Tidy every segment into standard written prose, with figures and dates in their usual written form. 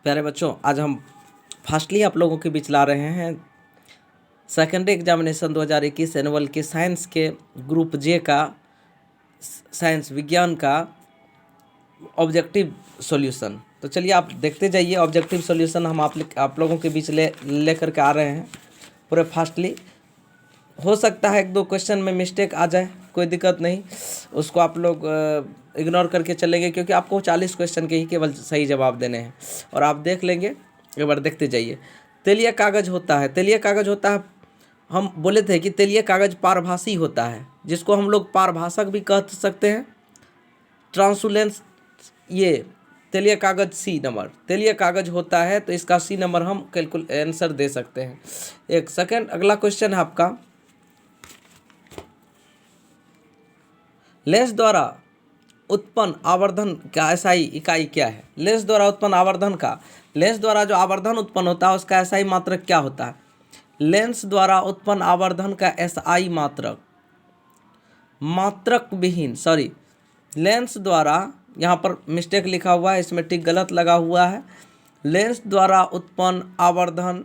प्यारे बच्चों, आज हम फास्टली आप लोगों के बीच ला रहे हैं सेकेंडरी एग्जामिनेशन 2021 एनुअल के साइंस के ग्रुप जे का साइंस विज्ञान का ऑब्जेक्टिव सॉल्यूशन। तो चलिए आप देखते जाइए। ऑब्जेक्टिव सॉल्यूशन हम आप लोगों के बीच लेकर के आ रहे हैं पूरे फास्टली। हो सकता है एक दो क्वेश्चन में मिस्टेक आ जाए, कोई दिक्कत नहीं, उसको आप लोग इग्नोर करके चलेंगे, क्योंकि आपको 40 क्वेश्चन के ही केवल सही जवाब देने हैं और आप देख लेंगे। एक बार देखते जाइए। तेलीय कागज होता है, तेलीय कागज होता है, हम बोले थे कि तेलीय कागज पारभासी होता है, जिसको हम लोग पारभाषक भी कह सकते हैं। ट्रांसुलेंस, ये तेलीय कागज सी नंबर तेलीय कागज होता है, तो इसका सी नंबर हम आंसर दे सकते हैं। एक सेकेंड, अगला क्वेश्चन है आपका, लेंस द्वारा उत्पन्न आवर्धन का एसआई इकाई क्या है? लेंस द्वारा उत्पन्न आवर्धन का, लेंस द्वारा जो आवर्धन उत्पन्न होता है उसका एसआई मात्रक क्या होता है? लेंस द्वारा उत्पन्न आवर्धन का एसआई मात्रक, मात्रक विहीन, सॉरी, लेंस द्वारा, यहाँ पर मिस्टेक लिखा हुआ है, इसमें टिक गलत लगा हुआ है। लेंस द्वारा उत्पन्न आवर्धन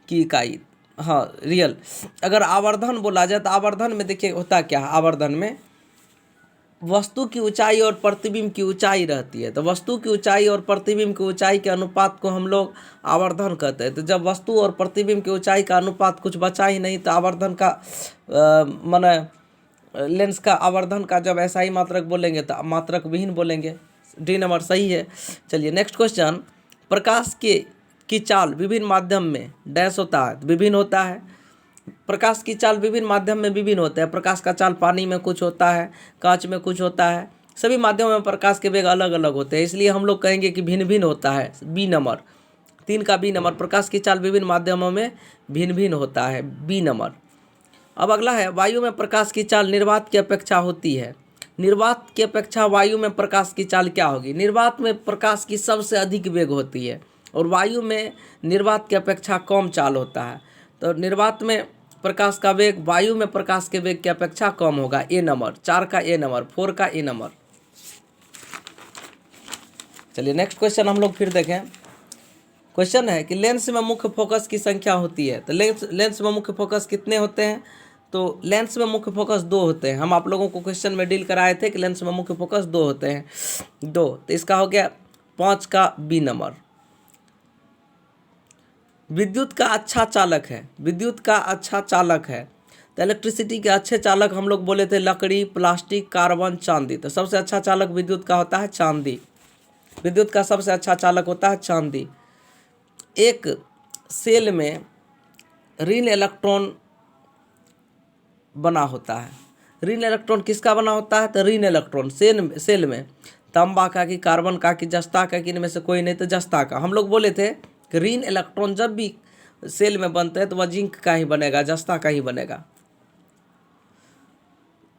की इकाई, हाँ रियल। अगर आवर्धन बोला जाए तो आवर्धन में देखिए होता क्या है, आवर्धन में वस्तु की ऊंचाई और प्रतिबिंब की ऊंचाई रहती है, तो वस्तु की ऊंचाई और प्रतिबिंब की ऊंचाई के अनुपात को हम लोग आवर्धन कहते हैं। तो जब वस्तु और प्रतिबिंब की ऊंचाई का अनुपात कुछ बचा ही नहीं, तो आवर्धन का माने लेंस का आवर्धन का जब ऐसा ही मात्रक बोलेंगे तो मात्रक विहीन बोलेंगे। डी नंबर सही है। चलिए नेक्स्ट क्वेश्चन, प्रकाश की चाल विभिन्न माध्यम में डैश होता है, विभिन्न होता है। प्रकाश की चाल विभिन्न माध्यम में विभिन्न होते हैं। प्रकाश का चाल पानी में कुछ होता है, कांच में कुछ होता है, सभी माध्यमों में प्रकाश के वेग अलग अलग होते हैं, इसलिए हम लोग कहेंगे कि भिन्न भिन्न होता है। बी नंबर 3 का बी नंबर, प्रकाश की चाल विभिन्न माध्यमों में भिन्न भिन्न होता है, बी नंबर। अब अगला है, वायु में प्रकाश की चाल निर्वात की अपेक्षा होती है। निर्वात की अपेक्षा वायु में प्रकाश की चाल क्या होगी? निर्वात में प्रकाश की सबसे अधिक वेग होती है और वायु में निर्वात की अपेक्षा कम चाल होता है। तो निर्वात में प्रकाश का वेग वायु में प्रकाश के वेग की अपेक्षा कम होगा। ए नंबर 4 का ए नंबर, 4 का ए नंबर। चलिए नेक्स्ट क्वेश्चन हम लोग फिर देखें। क्वेश्चन है कि लेंस में मुख्य फोकस की संख्या होती है, तो लेंस में मुख्य फोकस कितने होते हैं? तो लेंस में मुख्य फोकस 2 होते हैं। हम आप लोगों को क्वेश्चन में डील कराए थे कि लेंस में मुख्य फोकस 2 होते हैं, 2, तो इसका हो गया 5 का बी नंबर। विद्युत का अच्छा चालक है, विद्युत का अच्छा चालक है, तो इलेक्ट्रिसिटी के अच्छे चालक हम लोग बोले थे लकड़ी, प्लास्टिक, कार्बन, चांदी। तो सबसे अच्छा चालक विद्युत का होता है चांदी। विद्युत का सबसे अच्छा चालक होता है चांदी। एक सेल में ऋण इलेक्ट्रॉन बना होता है। ऋण इलेक्ट्रॉन किसका बना होता है? तो ऋण इलेक्ट्रॉन सेल में तांबा का कि कार्बन का कि जस्ता का कि इनमें से कोई नहीं, तो जस्ता का। हम लोग बोले थे कि ऋण इलेक्ट्रॉन जब भी सेल में बनते हैं तो वह जिंक का ही बनेगा, जस्ता का ही बनेगा।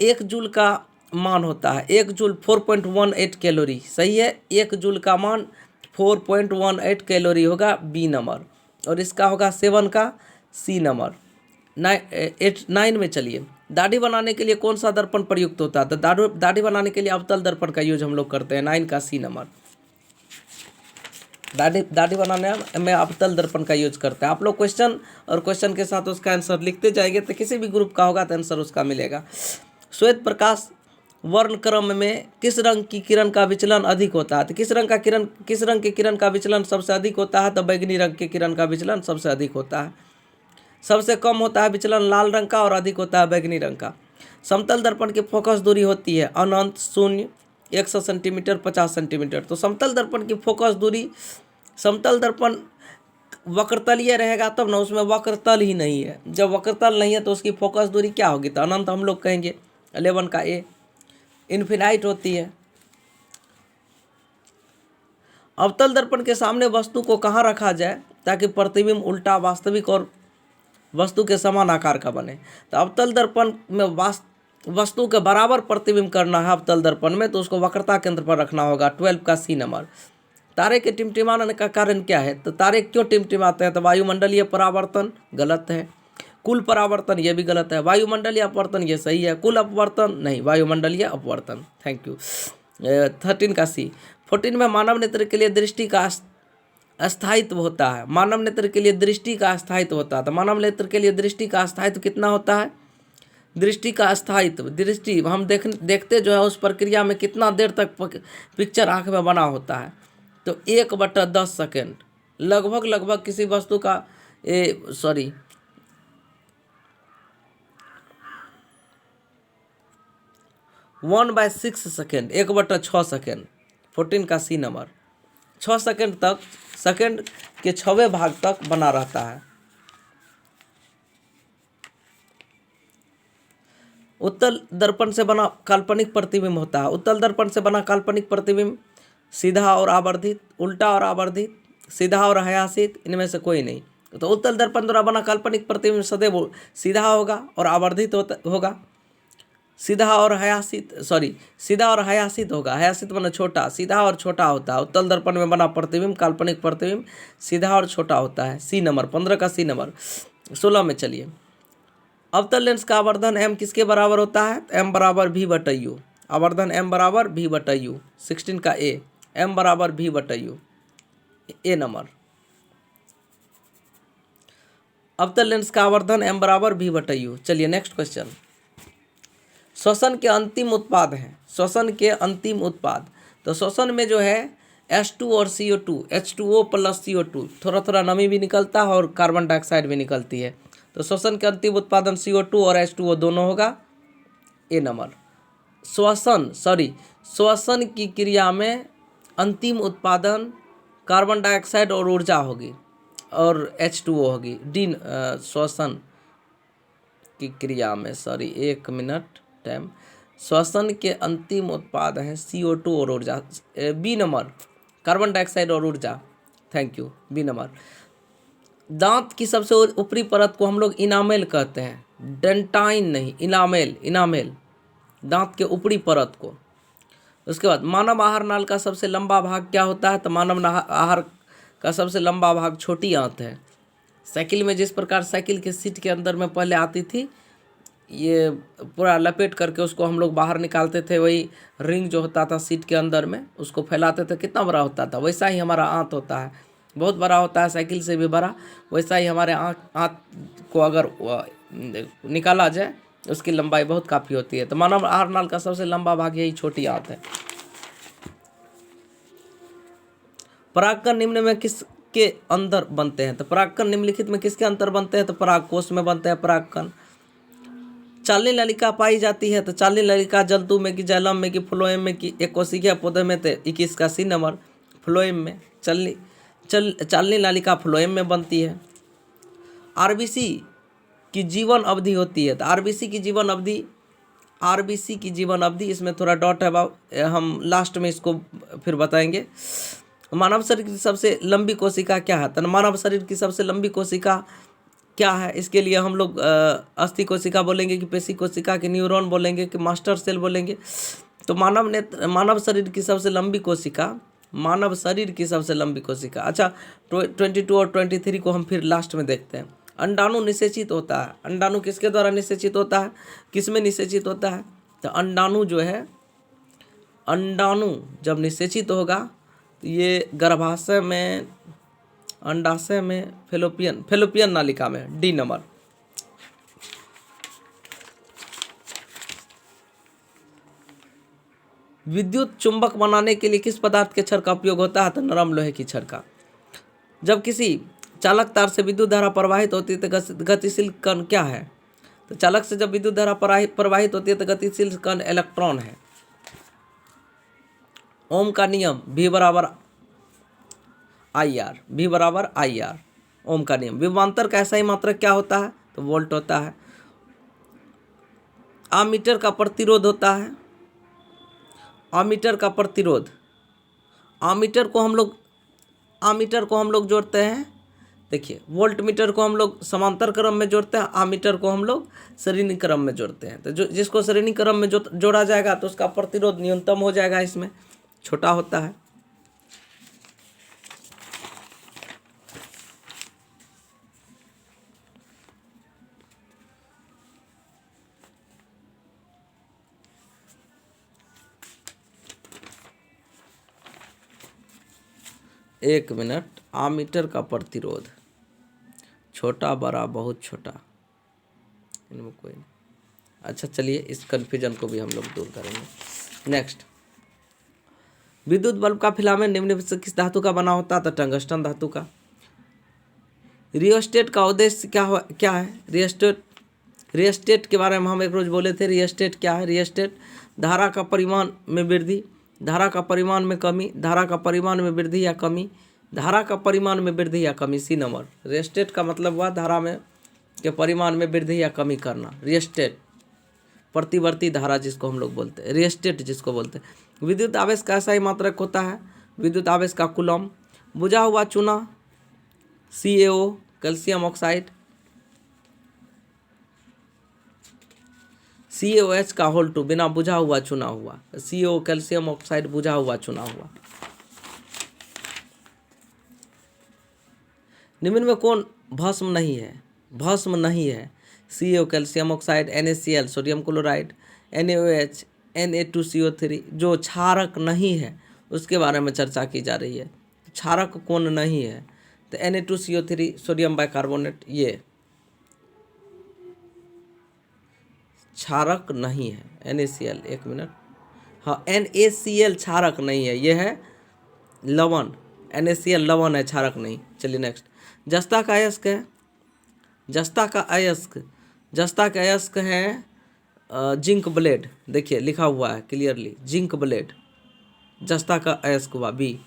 1 जूल का मान होता है, 1 जूल 4.18 कैलोरी, सही है। 1 जूल का मान 4.18 कैलोरी होगा, बी नंबर। और इसका होगा 7 का सी नंबर। 9 में चलिए, दाढ़ी बनाने के लिए कौन सा दर्पण प्रयुक्त होता है? तो दाढ़ी बनाने के लिए अवतल दर्पण का यूज हम लोग करते हैं, 9 का सी नंबर। दाढ़ी बनाने में अवतल दर्पण का यूज करते हैं। आप लोग क्वेश्चन और क्वेश्चन के साथ उसका आंसर लिखते जाएंगे, तो किसी भी ग्रुप का होगा तो आंसर उसका मिलेगा। श्वेत प्रकाश वर्ण क्रम में किस रंग की किरण का विचलन अधिक होता है? तो किस रंग के किरण का विचलन सबसे अधिक होता है? तो बैगनी रंग के किरण का विचलन सबसे अधिक होता है। सबसे कम होता है विचलन लाल रंग का और अधिक होता है बैगनी रंग का। समतल दर्पण की फोकस दूरी होती है अनंत, शून्य, 100 सेंटीमीटर, 50 सेंटीमीटर। तो समतल दर्पण की फोकस दूरी, समतल दर्पण वक्रतलीय रहेगा तब ना, उसमें वक्रतल ही नहीं है। जब वक्रतल नहीं है तो उसकी फोकस दूरी क्या होगी? तो अनंत हम लोग कहेंगे, 11 का ए। इन्फिनाइट होती है। अवतल दर्पण के सामने वस्तु को कहाँ रखा जाए ताकि प्रतिबिंब उल्टा, वास्तविक और वस्तु के समान आकार का बने? तो अवतल दर्पण में वस्तु के बराबर प्रतिबिंब करना है अवतल दर्पण में, तो उसको वक्रता केंद्र पर रखना होगा, 12 का सी नंबर। तारे के टिमटिमाने का कारण क्या है? तो तारे क्यों टिमटिमाते हैं? तो वायुमंडलीय परावर्तन, गलत है। कुल परावर्तन, ये भी गलत है। वायुमंडलीय अपवर्तन, ये सही है। कुल अपवर्तन नहीं, वायुमंडलीय अपवर्तन। Thank you. 13 का सी। 14 में मानव नेत्र के लिए दृष्टि का अस्थायित्व होता है। मानव नेत्र के लिए दृष्टि का अस्थायित्व होता है। तो मानव नेत्र के लिए दृष्टि का अस्थायित्व कितना होता है? दृष्टि का अस्थायित्व, दृष्टि हम देखते जो है उस प्रक्रिया में कितना देर तक पिक्चर आँख में बना होता है। तो 1/10 सेकेंड लगभग किसी वस्तु का 1/6 सेकेंड, 1/6 सेकेंड, 14 का सी नंबर, 6 सेकेंड तक, सेकेंड के 6वें भाग तक बना रहता है। उत्तल दर्पण से बना काल्पनिक प्रतिबिंब होता है। उत्तल दर्पण से बना काल्पनिक प्रतिबिंब सीधा और आवर्धित, उल्टा और आवर्धित, सीधा और हयासित, इनमें से कोई नहीं। तो उत्तल दर्पण द्वारा बना काल्पनिक प्रतिबिंब सदैव सीधा होगा और आवर्धित होगा। सीधा और हयासित होगा। हयासित माने छोटा, सीधा और छोटा होता है। उत्तल दर्पण में बना प्रतिबिंब, काल्पनिक प्रतिबिंब सीधा और छोटा होता है। सी नंबर 15 का सी नंबर। 16 में चलिए, अवतल लेंस का आवर्धन m किसके बराबर होता है? m बराबर v/u। आवर्धन m बराबर v/u। 16 का a, m बराबर v/u, ए नंबर। अवतल लेंस का आवर्धन m बराबर v/u। चलिए नेक्स्ट क्वेश्चन। श्वसन के अंतिम उत्पाद हैं। श्वसन के अंतिम उत्पाद, तो श्वसन में जो है H2 और CO2, H2O प्लस CO2, थोड़ा थोड़ा नमी भी निकलता है और कार्बन डाइऑक्साइड भी निकलती है। तो श्वसन के अंतिम उत्पादन CO2 और H2O दोनों होगा, ए नंबर। श्वसन की क्रिया में अंतिम उत्पादन कार्बन डाइऑक्साइड और ऊर्जा होगी और H2O होगी। श्वसन की क्रिया में, एक मिनट टाइम, श्वसन के अंतिम उत्पाद हैं CO2 और ऊर्जा, बी नंबर, कार्बन डाइऑक्साइड और ऊर्जा। Thank you, B number. दांत की सबसे ऊपरी परत को हम लोग इनामेल कहते हैं, डेंटाइन नहीं, इनामेल, दांत के ऊपरी परत को। उसके बाद मानव आहार नाल का सबसे लंबा भाग क्या होता है? तो मानव आहार का सबसे लंबा भाग छोटी आंत है। साइकिल में जिस प्रकार साइकिल के सीट के अंदर में पहले आती थी, ये पूरा लपेट करके उसको हम लोग बाहर निकालते थे, वही रिंग जो होता था सीट के अंदर में उसको फैलाते थे, कितना बड़ा होता था। वैसा ही हमारा आंत होता है, बहुत बड़ा होता है, साइकिल से भी बड़ा। वैसा ही हमारे आंत को अगर निकाला जाए उसकी लंबाई बहुत काफ़ी होती है। तो मानव आहार नाल का सबसे लंबा भाग यही छोटी आंत है। परागकण निम्न में किसके अंदर बनते हैं? तो परागकण निम्नलिखित में किसके अंदर बनते हैं? तो परागकोश में बनते हैं परागकण। चालनी नलिका पाई जाती है, तो चालनी नलिका जंतु में कि जाइलम में कि फ्लोएम में कि एक कोशिकीय पौधे में? तो 21 का सी नंबर, फ्लोएम में। चालनी नलिका फ्लोएम में बनती है। आरबीसी की जीवन अवधि होती है, तो आरबीसी की जीवन अवधि, इसमें थोड़ा डॉट है बाब, हम लास्ट में इसको फिर बताएंगे। मानव शरीर की सबसे लंबी कोशिका क्या है? तो मानव शरीर की सबसे लंबी कोशिका क्या है? इसके लिए हम लोग अस्थि कोशिका बोलेंगे कि पेशी कोशिका, कि न्यूरॉन बोलेंगे कि मास्टर सेल बोलेंगे? तो मानव शरीर की सबसे लंबी कोशिका, अच्छा 22 और 23 को हम फिर लास्ट में देखते हैं। अंडाणु निषेचित होता है। अंडाणु किसके द्वारा निषेचित होता है? किस में निषेचित होता है? तो अंडाणु जब निषेचित होगा तो ये गर्भाशय में, अंडाशय में, फेलोपियन नालिका में, डी नंबर। विद्युत चुंबक बनाने के लिए किस पदार्थ के छड़ का उपयोग होता है? तो नरम लोहे की छड़ का। जब किसी चालक तार से विद्युत धारा प्रवाहित होती है तो गतिशील कण क्या है? तो चालक से जब विद्युत धारा प्रवाहित होती है तो गतिशील कण इलेक्ट्रॉन है। ओम का नियम V बराबर IR, ओम का नियम। विभवांतर का ऐसा ही मात्रक क्या होता है? तो वोल्ट होता है। आमीटर का प्रतिरोध होता है, आमीटर को हम लोग जोड़ते हैं। देखिए, वोल्ट मीटर को हम लोग समांतर क्रम में जोड़ते हैं, आमीटर को हम लोग श्रेणी क्रम में जोड़ते हैं। तो जिसको श्रेणी क्रम में जोड़ा जाएगा तो उसका प्रतिरोध न्यूनतम हो जाएगा, इसमें छोटा होता है। एक मिनट, आमीटर का प्रतिरोध, छोटा बड़ा बहुत छोटा, इनमें कोई नहीं। अच्छा चलिए, इस कन्फ्यूजन को भी हम लोग दूर करेंगे। नेक्स्ट, विद्युत बल्ब का फिलामेंट निम्न में से किस धातु का बना होता है? तो टंगस्टन धातु का। रियोस्टेट का उद्देश्य क्या है? रियोस्टेट के बारे में हम एक रोज बोले थे। रियोस्टेट क्या है? रियोस्टेट धारा का परिमाण में वृद्धि, धारा का परिमाण में कमी, धारा का परिमाण में वृद्धि या कमी, धारा का परिमाण में वृद्धि या कमी। सी नंबर। रियोस्टेट का मतलब हुआ धारा में के परिमाण में वृद्धि या कमी करना। रियोस्टेट प्रतिवर्ती धारा जिसको हम लोग बोलते हैं, रियोस्टेट जिसको बोलते हैं। विद्युत आवेश का ऐसा ही मात्रक होता है, विद्युत आवेश का कूलम। बुझा हुआ चूना CaO कैल्शियम ऑक्साइड, CaOH का होल 2 बिना बुझा हुआ चुना हुआ, CaO कैल्शियम ऑक्साइड बुझा हुआ चुना हुआ। निम्न में कौन भस्म नहीं है? भस्म नहीं है। CaO calcium oxide, NaCl sodium chloride, NaOH, Na2CO3। जो क्षारक नहीं है उसके बारे में चर्चा की जा रही है। क्षारक कौन नहीं है? तो Na2CO3 सोडियम बाइकार्बोनेट, ये क्षारक नहीं है। NaCl, एक मिनट, हाँ NaCl क्षारक नहीं है, ये है लवण। NaCl लवण है, क्षारक नहीं। चलिए नेक्स्ट, जस्ता का अयस्क है, जस्ता का अयस्क, जस्ता का अयस्क है जिंक ब्लेड। देखिए लिखा हुआ है क्लियरली, जिंक ब्लेड जस्ता का अयस्क हुआ बी।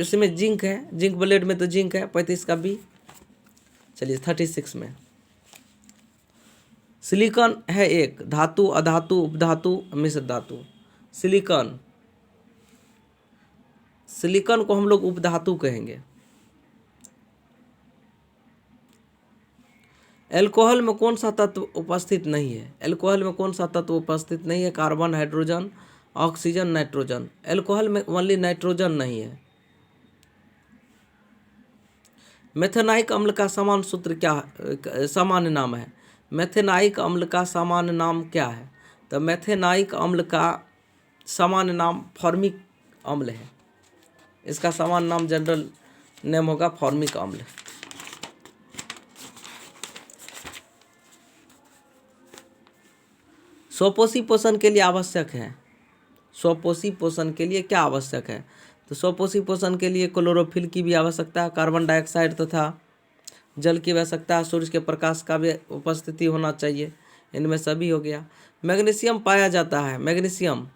उसमें जिंक है, जिंक ब्लेड में तो जिंक है, 35 का बी। चलिए 36 में, सिलिकॉन है एक धातु, अधातु, उपधातु, मिश्र धातु। सिलिकॉन, सिलिकॉन को हम लोग उपधातु कहेंगे। एल्कोहल में कौन सा तत्व उपस्थित नहीं है? एल्कोहल में कौन सा तत्व उपस्थित नहीं है? Carbon, hydrogen, oxygen, nitrogen. Alcohol में ओनली नाइट्रोजन नहीं है। मेथेनाइक अम्ल का समान सूत्र क्या है? सामान्य नाम है। मेथेनाइक अम्ल का सामान्य नाम क्या है? तो मेथेनाइक अम्ल का सामान्य नाम फॉर्मिक अम्ल है। इसका सामान्य नाम जनरल नेम होगा फॉर्मिक अम्ल। स्वपोषी पोषण के लिए आवश्यक है। स्वपोषी पोषण के लिए क्या आवश्यक है? तो स्वपोषी पोषण के लिए क्लोरोफिल की भी आवश्यकता है, कार्बन डाइऑक्साइड तथा जल की आवश्यकता है, सूर्य के प्रकाश का भी उपस्थिति होना चाहिए। इनमें सभी हो गया। मैग्नीशियम पाया जाता है, मैग्नीशियम